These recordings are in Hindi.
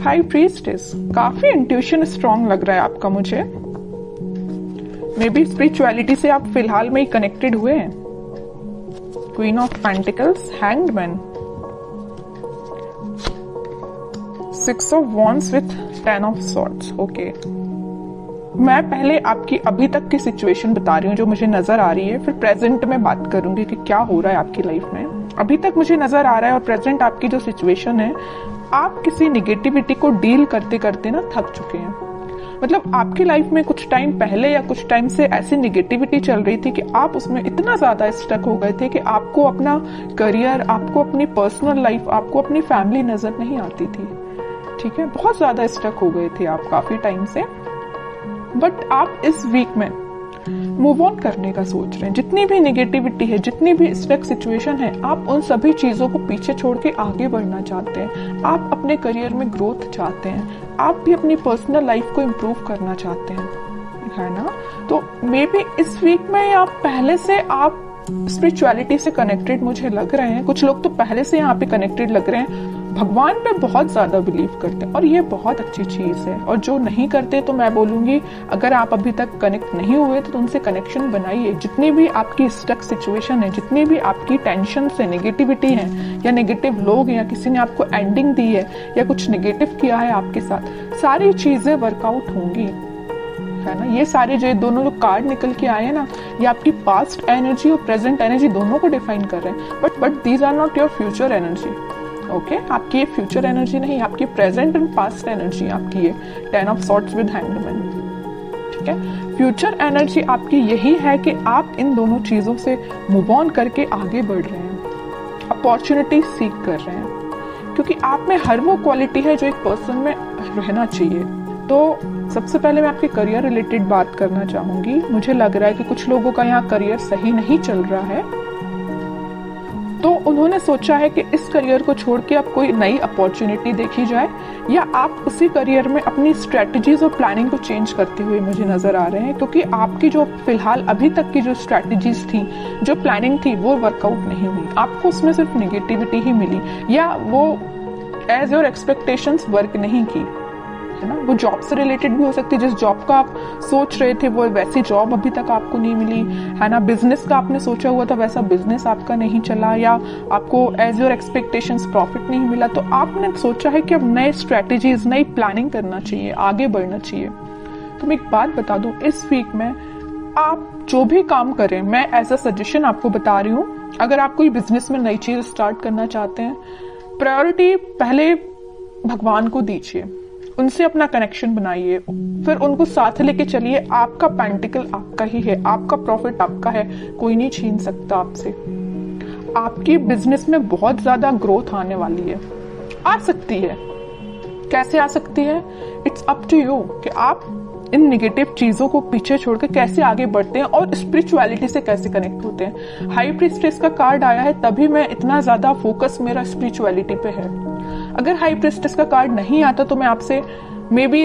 हाई प्रीस्टेस, काफी इंट्यूशन स्ट्रांग लग रहा है आपका मुझे। मे बी स्पिरिचुअलिटी से आप फिलहाल में ही कनेक्टेड हुए हैं। Queen of pentacles, hanged man, 6 of wands with 10 of swords. Okay, मैं पहले आपकी अभी तक की सिचुएशन बता रही हूँ जो मुझे नजर आ रही है, फिर प्रेजेंट में बात करूंगी कि क्या हो रहा है आपकी लाइफ में। अभी तक मुझे नजर आ रहा है और प्रेजेंट आपकी जो सिचुएशन है, आप किसी निगेटिविटी को डील करते करते ना थक चुके हैं। मतलब आपकी लाइफ में कुछ टाइम पहले या कुछ टाइम से ऐसी निगेटिविटी चल रही थी कि आप उसमें इतना ज्यादा स्टक हो गए थे कि आपको अपना करियर, आपको अपनी पर्सनल लाइफ, आपको अपनी फैमिली नजर नहीं आती थी। ठीक है, बहुत ज्यादा स्टक हो गए थे आप काफी टाइम से। बट आप इस वीक में मूव ऑन करने का सोच रहे हैं। जितनी भी नेगेटिविटी है, जितनी भी स्टक सिचुएशन है, आप उन सभी चीजों को पीछे छोड़ के आगे बढ़ना चाहते हैं। आप अपने करियर में ग्रोथ चाहते हैं, आप भी अपनी पर्सनल लाइफ को इम्प्रूव करना चाहते हैं, है ना। तो मे बी इस वीक में या पहले से आप स्पिरिचुअलिटी से कनेक्टेड मुझे लग रहे हैं। कुछ लोग तो पहले से यहाँ पे कनेक्टेड लग रहे हैं, भगवान पे बहुत ज्यादा बिलीव करते हैं और ये बहुत अच्छी चीज है। और जो नहीं करते तो मैं बोलूंगी, अगर आप अभी तक कनेक्ट नहीं हुए तो उनसे कनेक्शन बनाइए। जितनी भी आपकी स्टक सिचुएशन है, जितनी भी आपकी टेंशन से नेगेटिविटी है या नेगेटिव लोग हैं या किसी ने आपको एंडिंग दी है या कुछ नेगेटिव किया है आपके साथ, सारी चीजें वर्कआउट होंगी, है ना। ये सारे जो दोनों जो कार्ड निकल के आए हैं ना, ये आपकी पास्ट एनर्जी और प्रेजेंट एनर्जी दोनों को डिफाइन कर रहे हैं। But these are not your future energy. Okay, आपकी ये फ्यूचर एनर्जी नहीं, आपकी प्रेजेंट एंड पास्ट एनर्जी आपकी ये 10 of swords with hanged man. ठीक है, फ्यूचर एनर्जी आपकी यही है कि आप इन दोनों चीजों से मूव ऑन करके आगे बढ़ रहे हैं, अपॉर्चुनिटी सीक कर रहे हैं, क्योंकि आप में हर वो क्वालिटी है जो एक पर्सन में रहना चाहिए। तो सबसे पहले मैं आपके करियर रिलेटेड बात करना चाहूंगी। मुझे लग रहा है कि कुछ लोगों का यहाँ करियर सही नहीं चल रहा है, तो उन्होंने सोचा है कि इस करियर को छोड़ के अब कोई नई अपॉर्चुनिटी देखी जाए, या आप उसी करियर में अपनी स्ट्रेटजीज और प्लानिंग को चेंज करते हुए मुझे नजर आ रहे हैं। क्योंकि आपकी जो फिलहाल अभी तक की जो स्ट्रेटजीज थी, जो प्लानिंग थी, वो वर्कआउट नहीं हुई। आपको उसमें सिर्फ निगेटिविटी ही मिली, या वो एज योर एक्सपेक्टेशंस वर्क नहीं की, है ना। वो जॉब से रिलेटेड भी हो सकती है, जिस जॉब का आप सोच रहे थे वो वैसी जॉब अभी तक आपको नहीं मिली, है ना। बिजनेस का आपने सोचा हुआ था, वैसा बिजनेस आपका नहीं चला, या आपको एज योर एक्सपेक्टेशंस प्रॉफिट नहीं मिला। तो आपने सोचा है कि अब नए स्ट्रेटेजीज, नई प्लानिंग करना चाहिए, आगे बढ़ना चाहिए। तो मैं एक बात बता दूं, इस वीक में आप जो भी काम करें, मैं एज अ सजेशन आपको बता रही हूँ, अगर आप कोई बिजनेस में नई चीज स्टार्ट करना चाहते हैं, प्रायोरिटी पहले भगवान को दीजिए, उनसे अपना कनेक्शन बनाइए, फिर उनको साथ लेके चलिए। आपका पेंटिकल आपका ही है, आपका प्रॉफिट आपका है, कोई नहीं छीन सकता आपसे। आपकी बिजनेस में बहुत ज्यादा ग्रोथ आने वाली है, आ सकती है। कैसे आ सकती है, इट्स अप टू यू कि आप इन निगेटिव चीजों को पीछे छोड़कर कैसे आगे बढ़ते हैं और स्पिरिचुअलिटी से कैसे कनेक्ट होते हैं। हाई प्रीस्टेस का कार्ड आया है, तभी मैं इतना ज्यादा फोकस मेरा स्पिरिचुअलिटी पे है। अगर हाई प्रीस्टेस का कार्ड नहीं आता तो मैं आपसे मे बी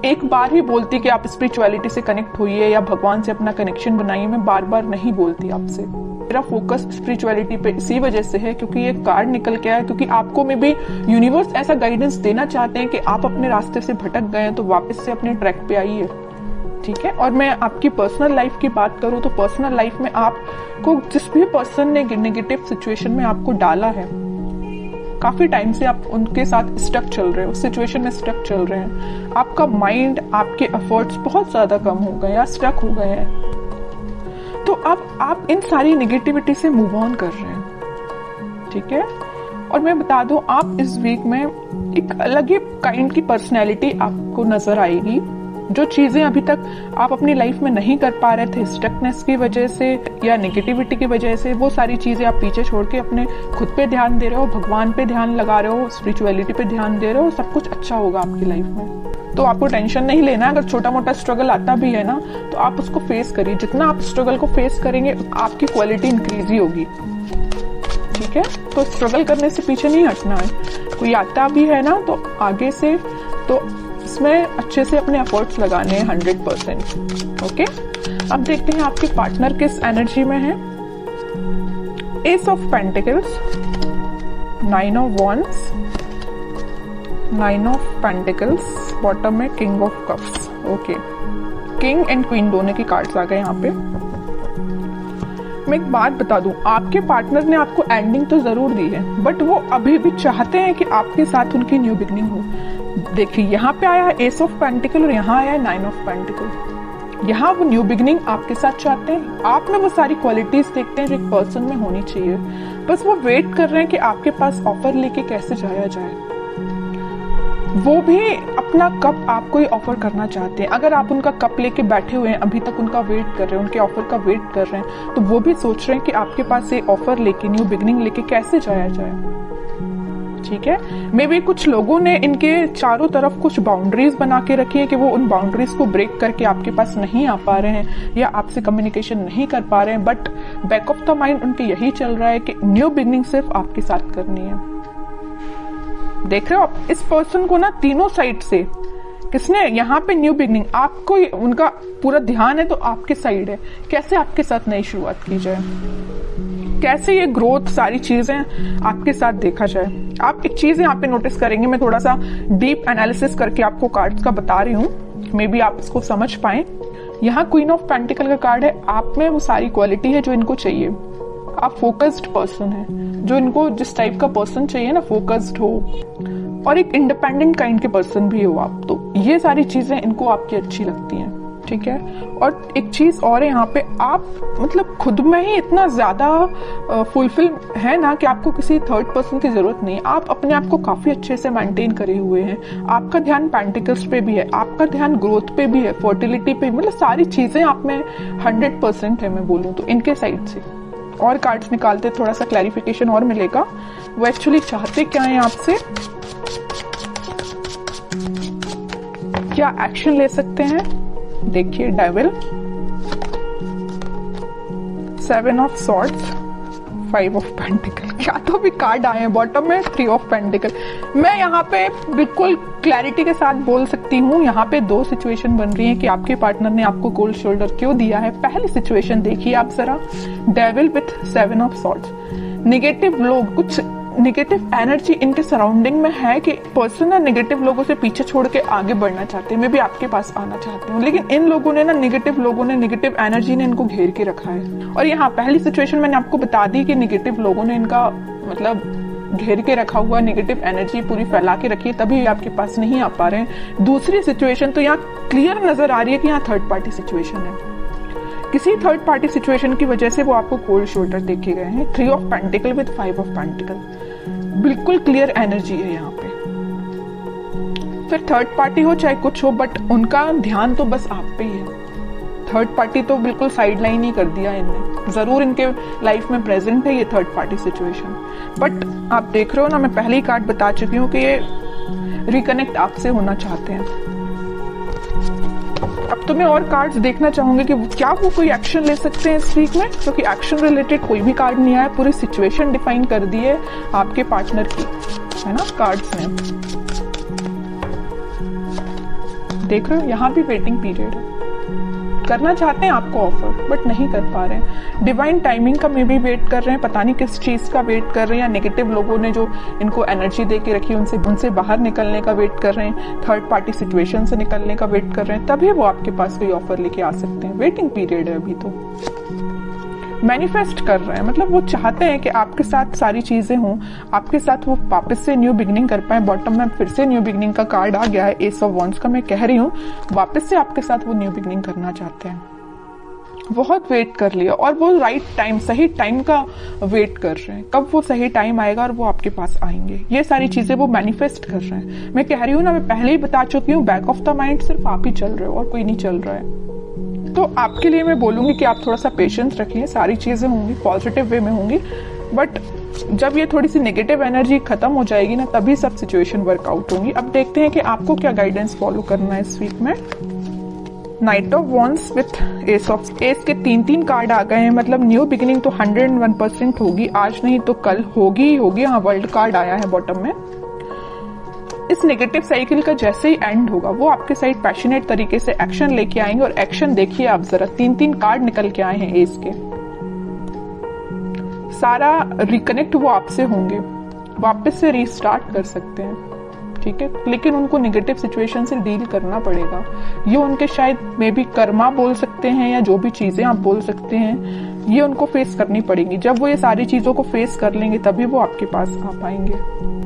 एक बार ही बोलती कि आप स्पिरिचुअलिटी से कनेक्ट होइए या भगवान से अपना कनेक्शन बनाइए। मैं बार बार नहीं बोलती आपसे। मेरा फोकस स्पिरिचुअलिटी पे इसी वजह से है क्योंकि ये कार्ड निकल के आया, क्योंकि आपको में भी यूनिवर्स ऐसा गाइडेंस देना चाहते हैं कि आप अपने रास्ते से भटक गए हैं तो वापस से अपने ट्रैक पे आइए। ठीक है, और मैं आपकी पर्सनल लाइफ की बात करूं तो पर्सनल लाइफ में आपको जिस भी पर्सन ने नेगेटिव सिचुएशन में आपको डाला है, काफी टाइम से आप उनके साथ स्टक चल रहे हो, सिचुएशन में स्टक चल रहे हैं, आपका माइंड, आपके एफर्ट्स बहुत ज्यादा कम हो गए या स्टक हो गए हैं, तो अब आप इन सारी नेगेटिविटी से मूव ऑन कर रहे हैं। ठीक है, और मैं बता दूं, आप इस वीक में एक अलग ही काइंड की पर्सनैलिटी आपको नजर आएगी। जो चीजें अभी तक आप अपनी लाइफ में नहीं कर पा रहे थे स्टकनेस की वजह से या नेगेटिविटी की वजह से, वो सारी चीजें आप पीछे छोड़ के अपने खुद पे ध्यान दे रहे हो, भगवान पे ध्यान लगा रहे हो, स्पिरिचुअलिटी पे ध्यान दे रहे हो, सब कुछ अच्छा होगा आपकी लाइफ में। तो आपको टेंशन नहीं लेना। अगर छोटा मोटा स्ट्रगल आता भी है ना, तो आप उसको फेस करिए। जितना आप स्ट्रगल को फेस करेंगे आपकी क्वालिटी इंक्रीज ही होगी। ठीक है, तो स्ट्रगल करने से पीछे नहीं हटना है। कोई आता भी है ना तो आगे से तो इसमें अच्छे से अपने एफर्ट्स लगाने हैं 100%। ओके, अब देखते हैं आपके पार्टनर किस एनर्जी में है। Ace of pentacles, 9 of wands, 9 of pentacles, bottom में king of cups. Okay, king and queen दोनों की कार्ड्स आ गए यहाँ पे। मैं एक बात बता दूं, आपके पार्टनर ने आपको एंडिंग तो जरूर दी है, बट वो अभी भी चाहते हैं कि आपके साथ उनकी न्यू बिगनिंग हो। देखिए यहाँ पे आया है एस ऑफ पेंटिकल और यहाँ आया है 9 ऑफ पेंटिकल। यहाँ वो न्यू बिगनिंग आपके साथ चाहते हैं, आप में वो सारी क्वालिटीज देखते हैं जो एक पर्सन में होनी चाहिए, बस वो वेट कर रहे हैं कि आपके पास ऑफर लेके कैसे जाया जाए। वो भी अपना कप आपको ही ऑफर करना चाहते हैं। अगर आप उनका कप लेके बैठे हुए हैं, अभी तक उनका वेट कर रहे हैं, उनके ऑफर का वेट कर रहे हैं, तो वो भी सोच रहे हैं कि आपके पास ये ऑफर लेके, न्यू बिगनिंग लेके कैसे जाया जाए। ठीक है, मे बी कुछ लोगों ने इनके चारों तरफ कुछ बाउंड्रीज बना के रखी है कि वो उन बाउंड्रीज को ब्रेक करके आपके पास नहीं आ पा रहे हैं या आपसे कम्युनिकेशन नहीं कर पा रहे हैं, but back of the mind उनके यही चल रहा है कि न्यू बिगनिंग सिर्फ आपके साथ करनी है। देख रहे हो आप इस पर्सन को ना, तीनों साइड से किसने यहाँ पे न्यू बिगनिंग, आपको उनका पूरा ध्यान है तो आपके साइड है, कैसे आपके साथ नई शुरुआत की जाए, कैसे ये ग्रोथ, सारी चीजें आपके साथ देखा जाए। आप एक चीज यहाँ पे नोटिस करेंगे, मैं थोड़ा सा डीप एनालिसिस करके आपको कार्ड्स का बता रही हूँ, मे बी आप इसको समझ पाए। यहाँ क्वीन ऑफ पेंटिकल का कार्ड है, आप में वो सारी क्वालिटी है जो इनको चाहिए। आप फोकस्ड पर्सन है, जो इनको जिस टाइप का पर्सन चाहिए ना, फोकस्ड हो और एक इंडिपेंडेंट काइंड के पर्सन भी हो आप, तो ये सारी चीजें इनको आपकी अच्छी लगती हैं। ठीक है, और एक चीज और है यहाँ पे, आप मतलब खुद में ही इतना ज्यादा फुलफिल है ना कि आपको किसी थर्ड पर्सन की जरूरत नहीं। आप अपने आप को काफी अच्छे से मेंटेन करे हुए हैं, आपका ध्यान पेंटिकल्स पे भी है, आपका ध्यान ग्रोथ पे भी है, फर्टिलिटी पे, मतलब सारी चीजें आप में 100% है, मैं बोलूँ तो इनके साइड से। और कार्ड्स निकालते थोड़ा सा क्लैरिफिकेशन और मिलेगा, वो एक्चुअली चाहते क्या है आपसे, क्या एक्शन ले सकते हैं। देखिए devil, 7 of swords, 5 of pentacle, क्या तो भी कार्ड आए हैं बॉटम में, 3 ऑफ पेंटिकल। मैं यहाँ पे बिल्कुल क्लैरिटी के साथ बोल सकती हूँ, यहाँ पे दो सिचुएशन बन रही है कि आपके पार्टनर ने आपको कोल्ड शोल्डर क्यों दिया है। पहली सिचुएशन देखिए आप जरा, devil with 7 of swords, negative लोग, कुछ निगेटिव एनर्जी इनके सराउंडिंग में है कि पर्सन ना निगेटिव लोगों से पीछे छोड़ के आगे बढ़ना चाहते हैं, मैं भी आपके पास आना चाहती हूँ, लेकिन इन लोगों ने ना, निगेटिव लोगों ने, निगेटिव एनर्जी ने इनको घेर के रखा है। और यहाँ पहली सिचुएशन मैंने आपको बता दी कि निगेटिव लोगों ने इनका मतलब घेर के रखा हुआ, निगेटिव एनर्जी पूरी फैला के रखी है, तभी आपके पास नहीं आ पा रहे हैं। दूसरी सिचुएशन तो यहाँ क्लियर नजर आ रही है कि यहाँ थर्ड पार्टी सिचुएशन है, किसी थर्ड पार्टी सिचुएशन की वजह से वो आपको कोल्ड शोल्डर देखे गए हैं। 3 of pentacle with 5 of pentacle, बिल्कुल क्लियर एनर्जी है यहाँ पे। फिर थर्ड पार्टी हो चाहे कुछ हो, बट उनका ध्यान तो बस आप पे ही है। थर्ड पार्टी तो बिल्कुल साइड लाइन ही कर दिया इनने, जरूर इनके लाइफ में प्रेजेंट है ये थर्ड पार्टी सिचुएशन, बट आप देख रहे हो ना, मैं पहले ही कार्ड बता चुकी हूँ कि ये रिकनेक्ट आपसे होना चाहते हैं। अब तो मैं और कार्ड्स देखना चाहूंगी कि क्या वो कोई एक्शन ले सकते हैं इस वीक में, क्योंकि एक्शन रिलेटेड कोई भी कार्ड नहीं आया, पूरी सिचुएशन डिफाइन कर दी है आपके पार्टनर की, है ना, कार्ड्स ने। देख रहे हो यहाँ भी वेटिंग पीरियड है, करना चाहते हैं आपको ऑफर बट नहीं कर पा रहे हैं। डिवाइन टाइमिंग का मे भी वेट कर रहे हैं, पता नहीं किस चीज का वेट कर रहे हैं, या नेगेटिव लोगों ने जो इनको एनर्जी दे के रखी उनसे बाहर निकलने का वेट कर रहे हैं, थर्ड पार्टी सिचुएशन से निकलने का वेट कर रहे हैं, तभी वो आपके पास कोई ऑफर लेके आ सकते हैं। वेटिंग पीरियड है अभी तो। मैनिफेस्ट कर रहे हैं, मतलब वो चाहते हैं कि आपके साथ सारी चीजें हों, आपके साथ वो वापस से न्यू बिगनिंग कर पाए। बॉटम में फिर से न्यू बिगनिंग का कार्ड आ गया है, एस ऑफ वॉन्ड्स का। मैं कह रही हूँ वापस से आपके साथ वो न्यू बिगनिंग करना चाहते हैं। बहुत वेट कर लिया और वो राइट टाइम, सही टाइम का वेट कर रहे हैं, कब वो सही टाइम आएगा और वो आपके पास आएंगे। ये सारी चीजें वो मैनिफेस्ट कर रहे हैं। मैं कह रही हूँ ना, मैं पहले ही बता चुकी हूँ, बैक ऑफ द माइंड सिर्फ आप ही चल रहे हो और कोई नहीं चल रहा है। तो आपके लिए मैं बोलूंगी कि आप थोड़ा सा पेशेंस रखिए, सारी चीजें होंगी पॉजिटिव वे में होंगी, बट जब ये थोड़ी सी नेगेटिव एनर्जी खत्म हो जाएगी ना, तभी सब सिचुएशन वर्कआउट होंगी। अब देखते हैं कि आपको क्या गाइडेंस फॉलो करना है इस वीक में। Night of wands with S of, S के 3 कार्ड आ गए हैं, मतलब न्यू बिगिनिंग तो 101% होगी, आज नहीं तो कल होगी ही होगी। हाँ, वर्ल्ड कार्ड आया है बॉटम में। इस नेगेटिव साइकिल का जैसे ही एंड होगा, वो आपके साइड पैशनेट तरीके से एक्शन लेके आएंगे। और एक्शन देखिए आप जरा, 3 कार्ड निकल के आए हैं एस के। सारा रिकनेक्ट वो आपसे होंगे, वापस से रीस्टार्ट कर सकते हैं। ठीक है, लेकिन उनको नेगेटिव सिचुएशन से डील करना पड़ेगा। ये उनके शायद मे बी कर्मा बोल सकते हैं या जो भी चीजें आप बोल सकते हैं, ये उनको फेस करनी पड़ेगी। जब वो ये सारी चीजों को फेस कर लेंगे तभी वो आपके पास आ पाएंगे।